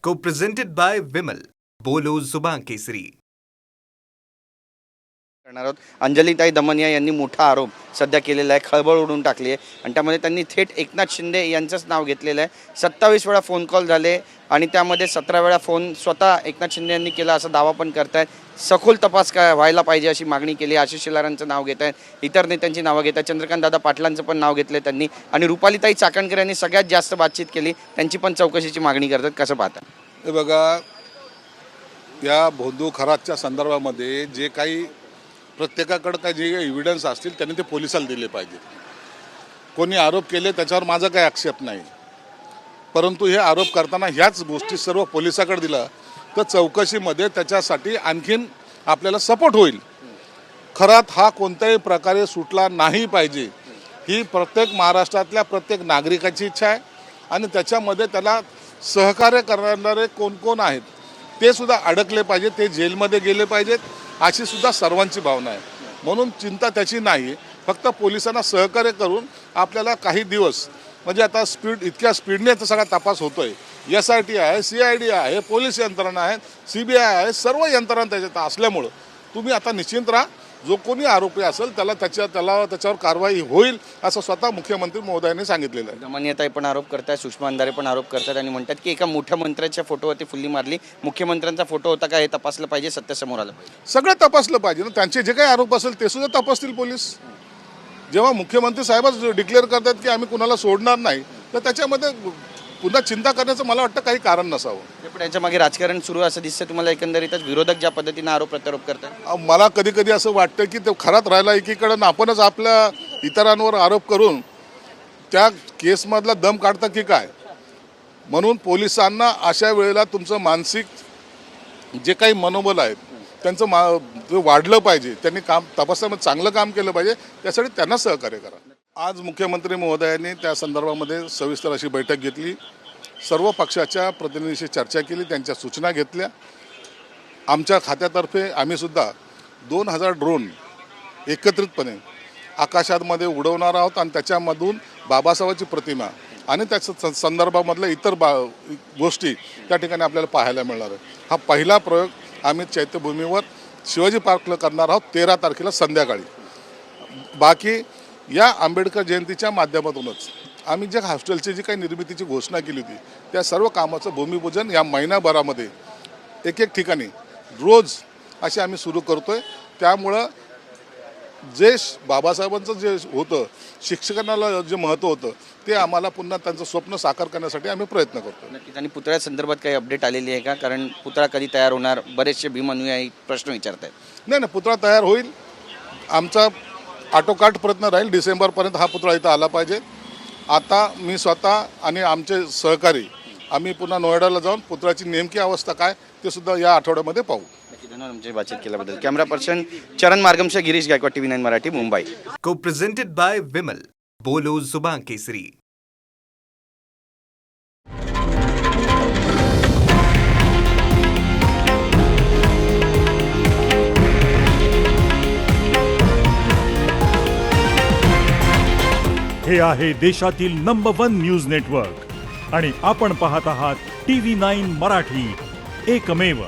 Co-presented by Vimal. बोलो जुबान केसरी. करणार आहोत. अंजलीताई दमनिया यांनी मोठा आरोप सध्या केलेला आहे, खळबळ उडून टाकली आहे आणि त्यामध्ये त्यांनी थेट एकनाथ शिंदे यांचंच नाव घेतलेलं आहे. 27 वेळा फोन कॉल झाले आणि त्यामध्ये 17 वेळा फोन स्वतः एकनाथ शिंदे यांनी केला असा दावा पण करतायत. सखोल तपास काय व्हायला पाहिजे अशी मागणी केली. आशिष शेलारांचं नाव घेत आहेत, इतर नेत्यांची नावं घेत आहेत, चंद्रकांत दादा पाटलांचं पण नाव घेतलं त्यांनी आणि रुपालीताई चाकणकर यांनी सगळ्यात जास्त बातचीत केली. त्यांची पण चौकशीची मागणी करतात. कसं पाहता? हे बघा, या भोंदू खरातच्या संदर्भामध्ये जे काही प्रत्येकाकडे काही जे एव्हिडन्स असतील त्यांनी ते पोलिसाला दिले पाहिजेत. कोणी आरोप केले त्याच्यावर माझा काही आक्षेप नाही, परंतु हे आरोप करताना ह्याच गोष्टी सर्व पोलिसाकडे दिला तर चौकशीमध्ये त्याच्यासाठी आणखीन आपल्याला सपोर्ट होईल. खरात हा कोणत्याही प्रकारे सुटला नाही पाहिजे ही प्रत्येक महाराष्ट्रातल्या प्रत्येक नागरिकाची इच्छा आहे आणि त्याच्यामध्ये त्याला सहकार्य करणारे कोण कोण आहेत ते सुद्धा अडकले पाहिजे, ते जेलमध्ये गेले पाहिजेत अशी सुद्धा सर्वांची भावना आहे. म्हणून चिंता त्याची नाही, फक्त पोलिसांना सहकार्य करून आपल्याला काही दिवस म्हणजे आता इतक्या स्पीडने सगळा तपास होतोय. SIT आहे, CID आहे, पोलीस यंत्रणा आहे, CBI आहे, सर्व यंत्रणा त्याच्यात असल्यामुळं तुम्ही आता निश्चिंत राहा. जो कोणी आरोपी असेल त्याच्यावर कारवाई होईल असं स्वतः मुख्यमंत्री महोदयांनी सांगितलेलं आहे. दमनियाताई पण आरोप करतात, सुषमा अंधारे पण आरोप करतात आणि म्हणतात की एका मोठ्या मंत्र्याच्या फोटोवरती फुल्ली मारली. मुख्यमंत्र्यांचा फोटो होता का हे तपासलं पाहिजे, सत्य समोर आलं पाहिजे. सगळं तपासलं पाहिजे ना. त्यांचे जे काही आरोप असेल ते सुद्धा तपासतील पोलीस. जेव्हा मुख्यमंत्री साहेबच डिक्लेअर करतात की आम्ही कुणाला सोडणार नाही, तर त्याच्यामध्ये पुन्हा चिंता करण्याचं मला वाटतं काही कारण नसावं. पण याच्या मागे राजकारण सुरू असं दिसतं तुम्हाला? एकंदरीतच विरोधक ज्या पद्धतीने आरोप प्रत्यारोप करतात, मला कधी कधी असं वाटतं की ते खरात राहिला एकीकडं आपणच आपल्या इतरांवर आरोप करून त्या केसमधला दम काढता की काय. म्हणून पोलिसांना अशा वेळेला तुमचं मानसिक जे काही मनोबल आहे त्यांचं ते वाढलं पाहिजे. त्यांनी काम तपासण्यामध्ये चांगलं काम केलं पाहिजे, त्यासाठी त्यांना सहकार्य करा. आज मुख्यमंत्री महोदयांनी त्या संदर्भामध्ये सविस्तर अशी बैठक घेतली. सर्व पक्षाच्या प्रतिनिधींशी चर्चा केली, त्यांच्या सूचना घेतल्या. आमच्या खात्यातर्फे आम्हीसुद्धा 2000 ड्रोन एकत्रितपणे आकाशामध्ये उडवणार आहोत आणि त्याच्यामधून बाबासाहेबांची प्रतिमा आणि त्याच्या संदर्भामधल्या इतर गोष्टी त्या ठिकाणी आपल्याला पाहायला मिळणार आहे. हा पहिला प्रयोग आम्ही चैत्यभूमीवर शिवाजी पार्कला करणार आहोत 13 तारखेला संध्याकाळी. बाकी या आंबेडकर जयंतीच्या माध्यमातूनच आम्ही ज्या हॉस्टेलची जी काही निर्मितीची घोषणा केली होती त्या सर्व कामाचं भूमिपूजन या महिनाभरामध्ये एक ठिकाणी रोज असे आम्ही सुरू करतोय. त्यामुळं जे बाबासाहेबांचं जे होतं, शिक्षकांना जे महत्त्व होतं ते आम्हाला पुन्हा त्यांचं स्वप्न साकार करण्यासाठी आम्ही प्रयत्न करतो. नक्कीच. आणि पुतळ्या संदर्भात काही अपडेट आलेली आहे का? कारण पुतळा कधी तयार होणार, बरेचसे भीमानुयायी प्रश्न विचारत आहेत. नाही, पुतळा तयार होईल. आमचा आटोकाट प्रयत्न राहील डिसेंबरपर्यंत हा पुतळा इथं आला पाहिजे. आता मी स्वतः आणि आमचे सहकारी आम्ही पुन्हा नोएडाला जाऊन पुतळ्याची नेमकी अवस्था काय ते सुद्धा या आठवड्यामध्ये पाहू. धन्यवाद आमची बातचीत केल्याबद्दल. कॅमेरा पर्सन चरण मार्गमशा, Girish Gaikwad, TV9 Marathi, Mumbai. Co-presented by Vimal. बोलो जुबान केसरी. हे आहे देशातील नंबर 1 न्यूज नेटवर्क आणि आपण पाहत आहात TV9 मराठी, एकमेव.